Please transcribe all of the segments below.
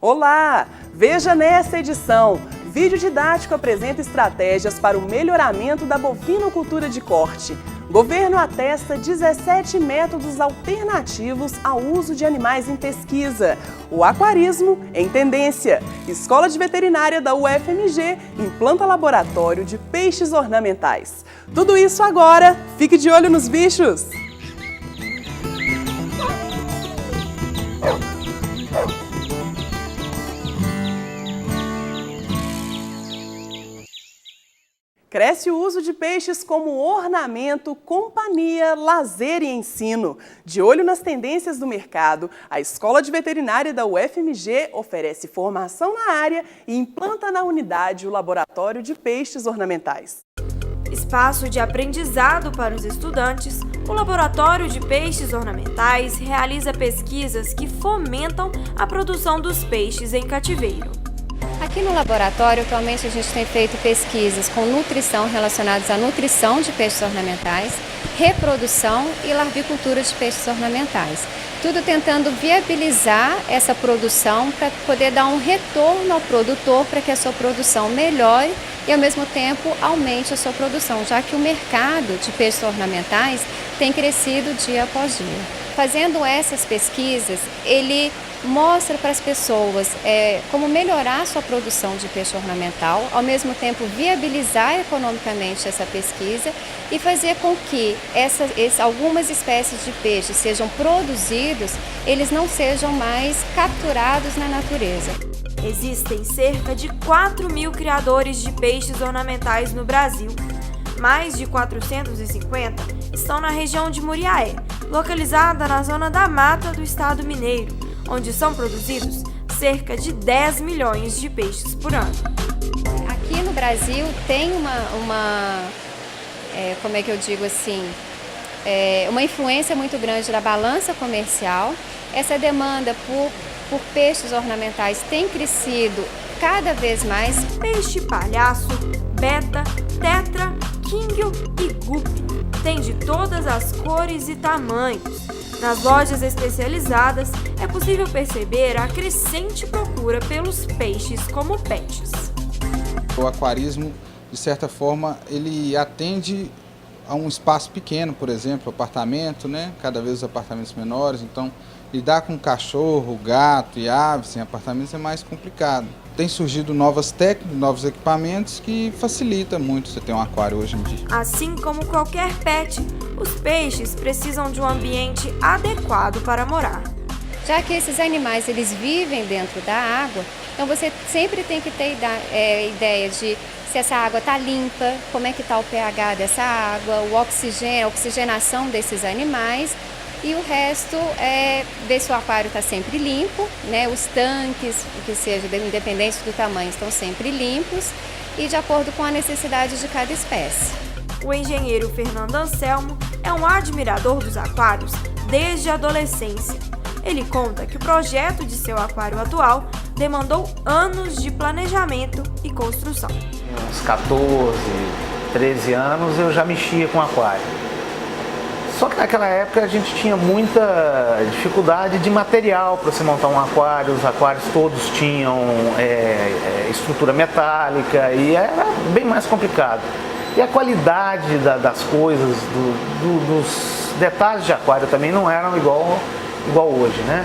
Olá! Veja nesta edição. Vídeo didático apresenta estratégias para o melhoramento da bovinocultura de corte. Governo atesta 17 métodos alternativos ao uso de animais em pesquisa. O aquarismo em tendência. Escola de Veterinária da UFMG implanta laboratório de peixes ornamentais. Tudo isso agora. Fique de olho nos bichos! Cresce o uso de peixes como ornamento, companhia, lazer e ensino. De olho nas tendências do mercado, a Escola de Veterinária da UFMG oferece formação na área e implanta na unidade o Laboratório de Peixes Ornamentais. Espaço de aprendizado para os estudantes, o Laboratório de Peixes Ornamentais realiza pesquisas que fomentam a produção dos peixes em cativeiro. Aqui no laboratório, atualmente a gente tem feito pesquisas com nutrição relacionadas à nutrição de peixes ornamentais, reprodução e larvicultura de peixes ornamentais. Tudo tentando viabilizar essa produção para poder dar um retorno ao produtor para que a sua produção melhore e ao mesmo tempo aumente a sua produção, já que o mercado de peixes ornamentais tem crescido dia após dia. Fazendo essas pesquisas, ele mostra para as pessoas como melhorar a sua produção de peixe ornamental, ao mesmo tempo viabilizar economicamente essa pesquisa e fazer com que algumas espécies de peixes sejam produzidos, eles não sejam mais capturados na natureza. Existem cerca de 4.000 criadores de peixes ornamentais no Brasil. Mais de 450 estão na região de Muriaé, localizada na zona da mata do estado mineiro, onde são produzidos cerca de 10 milhões de peixes por ano. Aqui no Brasil tem uma influência muito grande da balança comercial. Essa demanda por peixes ornamentais tem crescido cada vez mais. Peixe palhaço, beta, tetra, quinguio e guppy. Tem de todas as cores e tamanhos. Nas lojas especializadas, é possível perceber a crescente procura pelos peixes como pets. O aquarismo, de certa forma, ele atende a um espaço pequeno, por exemplo, apartamento, né? Cada vez os apartamentos menores, então lidar com cachorro, gato e aves em apartamentos é mais complicado. Tem surgido novas técnicas, novos equipamentos que facilita muito você ter um aquário hoje em dia. Assim como qualquer pet, os peixes precisam de um ambiente adequado para morar. Já que esses animais eles vivem dentro da água, então você sempre tem que ter ideia de se essa água está limpa, como é que está o pH dessa água, o oxigênio, a oxigenação desses animais. E o resto é ver se o aquário está sempre limpo, né? Os tanques, que seja independente do tamanho, estão sempre limpos e de acordo com a necessidade de cada espécie. O engenheiro Fernando Anselmo é um admirador dos aquários desde a adolescência. Ele conta que o projeto de seu aquário atual demandou anos de planejamento e construção. Uns 14, 13 anos eu já mexia com aquário. Só que naquela época a gente tinha muita dificuldade de material para você montar um aquário, os aquários todos tinham estrutura metálica e era bem mais complicado. E a qualidade das coisas, dos detalhes de aquário também não eram igual hoje, né?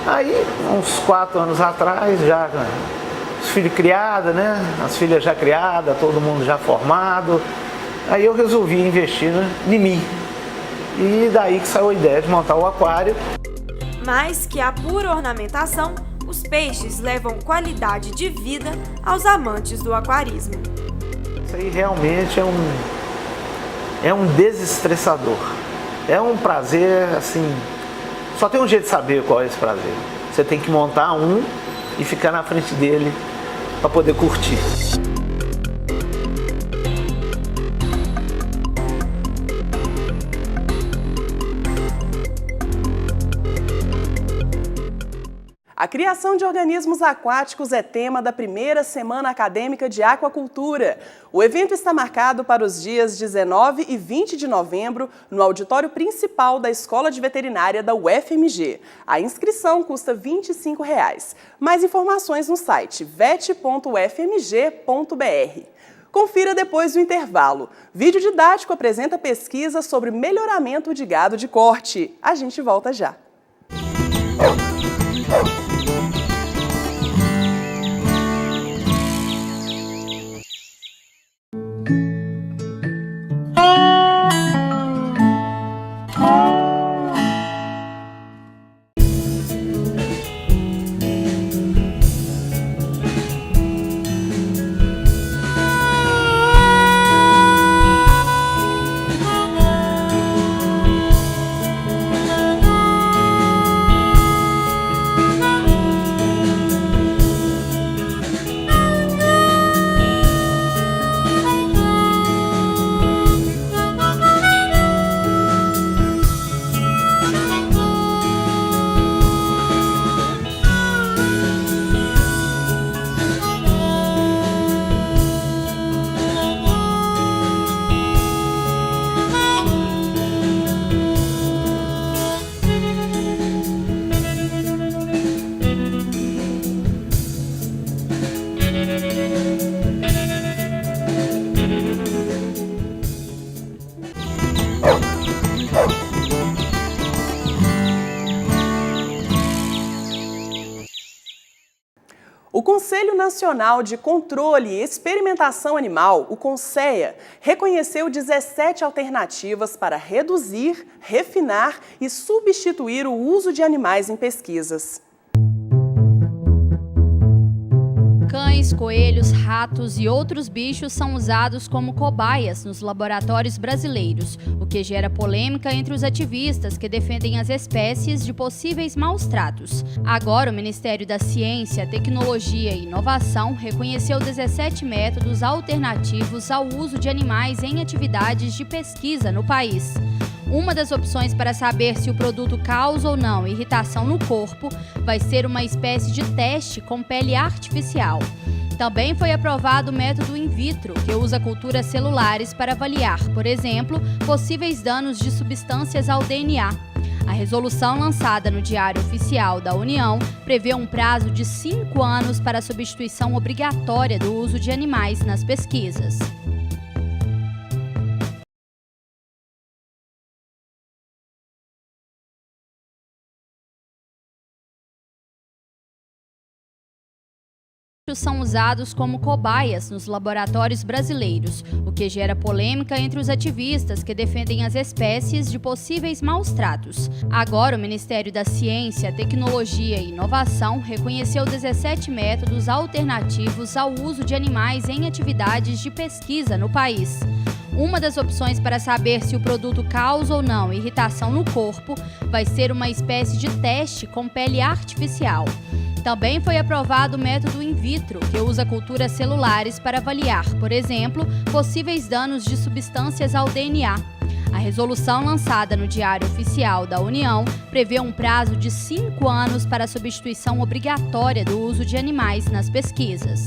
Aí, uns 4 anos atrás, já os filhos criados, né? As filhas já criadas, todo mundo já formado, aí eu resolvi investir em mim. E daí que saiu a ideia de montar o aquário. Mais que a pura ornamentação, os peixes levam qualidade de vida aos amantes do aquarismo. Isso aí realmente é um desestressador. É um prazer, assim, só tem um jeito de saber qual é esse prazer. Você tem que montar um e ficar na frente dele para poder curtir. A A criação de organismos aquáticos é tema da primeira Semana Acadêmica de Aquacultura. O evento está marcado para os dias 19 e 20 de novembro no auditório principal da Escola de Veterinária da UFMG. A inscrição custa R$ 25. Mais informações no site vet.ufmg.br. Confira depois do intervalo. Vídeo didático apresenta pesquisa sobre melhoramento de gado de corte. A gente volta já. O Conselho Nacional de Controle e Experimentação Animal, o CONSEA, reconheceu 17 alternativas para reduzir, refinar e substituir o uso de animais em pesquisas. Cães, coelhos, ratos e outros bichos são usados como cobaias nos laboratórios brasileiros, o que gera polêmica entre os ativistas que defendem as espécies de possíveis maus-tratos. Agora, o Ministério da Ciência, Tecnologia e Inovação reconheceu 17 métodos alternativos ao uso de animais em atividades de pesquisa no país. Uma das opções para saber se o produto causa ou não irritação no corpo vai ser uma espécie de teste com pele artificial. Também foi aprovado o método in vitro, que usa culturas celulares para avaliar, por exemplo, possíveis danos de substâncias ao DNA. A resolução lançada no Diário Oficial da União prevê um prazo de 5 anos para a substituição obrigatória do uso de animais nas pesquisas. São usados como cobaias nos laboratórios brasileiros, o que gera polêmica entre os ativistas que defendem as espécies de possíveis maus-tratos. Agora, o Ministério da Ciência, Tecnologia e Inovação reconheceu 17 métodos alternativos ao uso de animais em atividades de pesquisa no país. Uma das opções para saber se o produto causa ou não irritação no corpo vai ser uma espécie de teste com pele artificial. Também foi aprovado o método in vitro, que usa culturas celulares para avaliar, por exemplo, possíveis danos de substâncias ao DNA. A resolução lançada no Diário Oficial da União prevê um prazo de 5 anos para a substituição obrigatória do uso de animais nas pesquisas.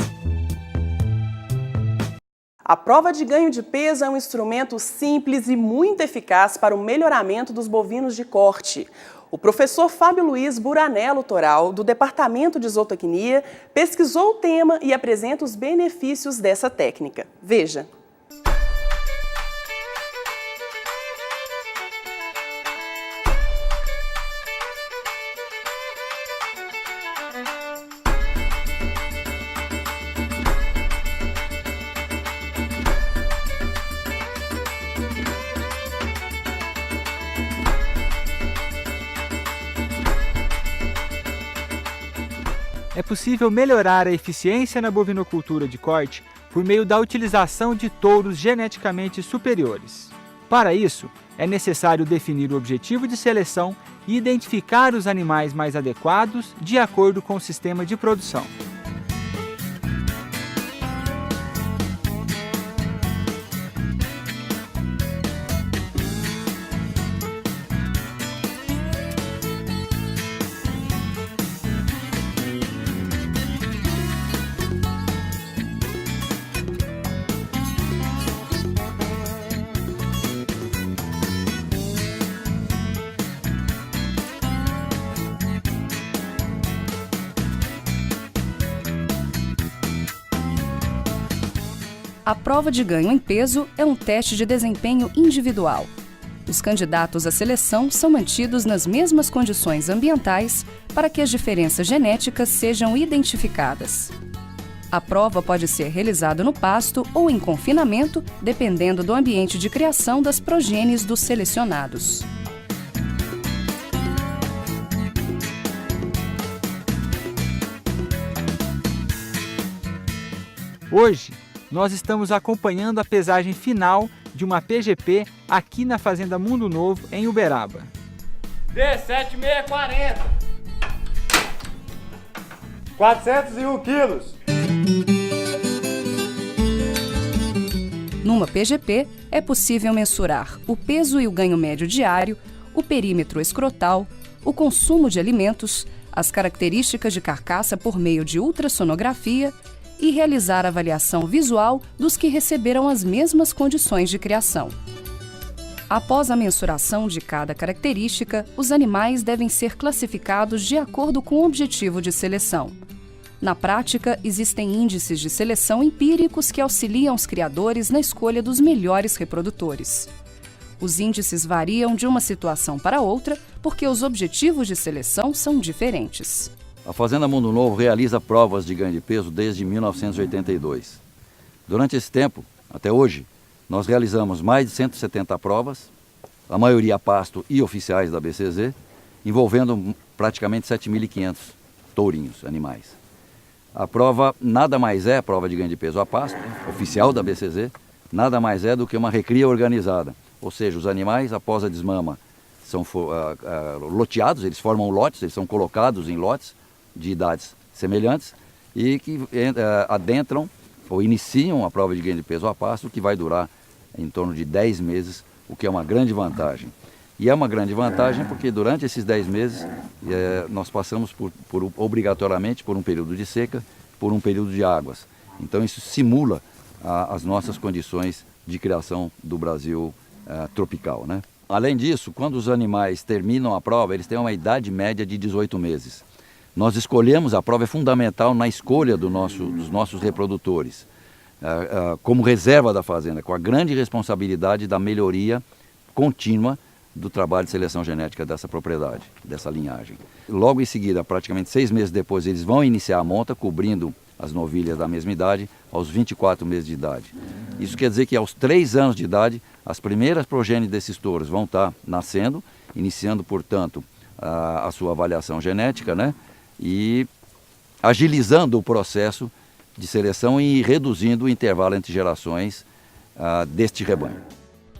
A prova de ganho de peso é um instrumento simples e muito eficaz para o melhoramento dos bovinos de corte. O professor Fábio Luiz Buranello Toral, do Departamento de Zootecnia, pesquisou o tema e apresenta os benefícios dessa técnica. Veja. É possível melhorar a eficiência na bovinocultura de corte por meio da utilização de touros geneticamente superiores. Para isso, é necessário definir o objetivo de seleção e identificar os animais mais adequados de acordo com o sistema de produção. A prova de ganho em peso é um teste de desempenho individual. Os candidatos à seleção são mantidos nas mesmas condições ambientais para que as diferenças genéticas sejam identificadas. A prova pode ser realizada no pasto ou em confinamento, dependendo do ambiente de criação das progênies dos selecionados. Hoje, nós estamos acompanhando a pesagem final de uma PGP aqui na Fazenda Mundo Novo, em Uberaba. D7640. 401 quilos. Numa PGP, é possível mensurar o peso e o ganho médio diário, o perímetro escrotal, o consumo de alimentos, as características de carcaça por meio de ultrassonografia e realizar a avaliação visual dos que receberam as mesmas condições de criação. Após a mensuração de cada característica, os animais devem ser classificados de acordo com o objetivo de seleção. Na prática, existem índices de seleção empíricos que auxiliam os criadores na escolha dos melhores reprodutores. Os índices variam de uma situação para outra porque os objetivos de seleção são diferentes. A Fazenda Mundo Novo realiza provas de ganho de peso desde 1982. Durante esse tempo, até hoje, nós realizamos mais de 170 provas, a maioria a pasto e oficiais da BCZ, envolvendo praticamente 7.500 tourinhos, animais. A prova nada mais é, a prova de ganho de peso a pasto, oficial da BCZ, nada mais é do que uma recria organizada. Ou seja, os animais, após a desmama, são loteados, eles formam lotes, eles são colocados em lotes de idades semelhantes e que adentram ou iniciam a prova de ganho de peso a pasto, que vai durar em torno de 10 meses, o que é uma grande vantagem. E é uma grande vantagem porque durante esses 10 meses nós passamos obrigatoriamente por um período de seca, por um período de águas. Então isso simula as nossas condições de criação do Brasil tropical, né? Além disso, quando os animais terminam a prova, eles têm uma idade média de 18 meses. Nós escolhemos, a prova é fundamental na escolha dos nossos reprodutores, como reserva da fazenda, com a grande responsabilidade da melhoria contínua do trabalho de seleção genética dessa propriedade, dessa linhagem. Logo em seguida, praticamente 6 meses depois, eles vão iniciar a monta, cobrindo as novilhas da mesma idade, aos 24 meses de idade. Isso quer dizer que aos 3 anos de idade, as primeiras progênies desses touros vão estar nascendo, iniciando, portanto, a sua avaliação genética, né? E agilizando o processo de seleção e reduzindo o intervalo entre gerações deste rebanho.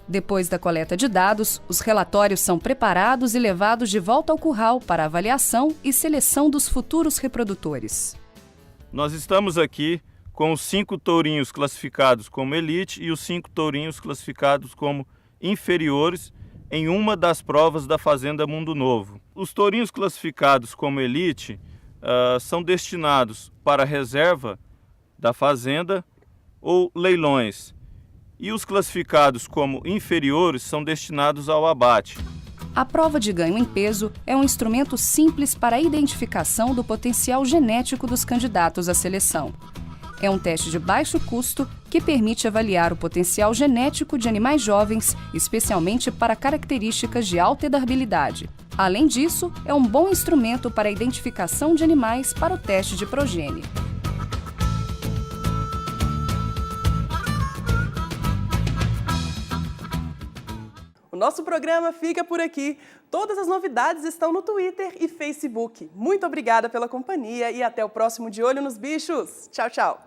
Depois da coleta de dados, os relatórios são preparados e levados de volta ao curral para avaliação e seleção dos futuros reprodutores. Nós estamos aqui com os 5 tourinhos classificados como elite e os 5 tourinhos classificados como inferiores em uma das provas da Fazenda Mundo Novo. Os tourinhos classificados como elite são destinados para a reserva da fazenda ou leilões, e os classificados como inferiores são destinados ao abate. A prova de ganho em peso é um instrumento simples para a identificação do potencial genético dos candidatos à seleção. É um teste de baixo custo que permite avaliar o potencial genético de animais jovens, especialmente para características de alta herdabilidade. Além disso, é um bom instrumento para a identificação de animais para o teste de progênie. O nosso programa fica por aqui. Todas as novidades estão no Twitter e Facebook. Muito obrigada pela companhia e até o próximo De Olho nos Bichos. Tchau, tchau.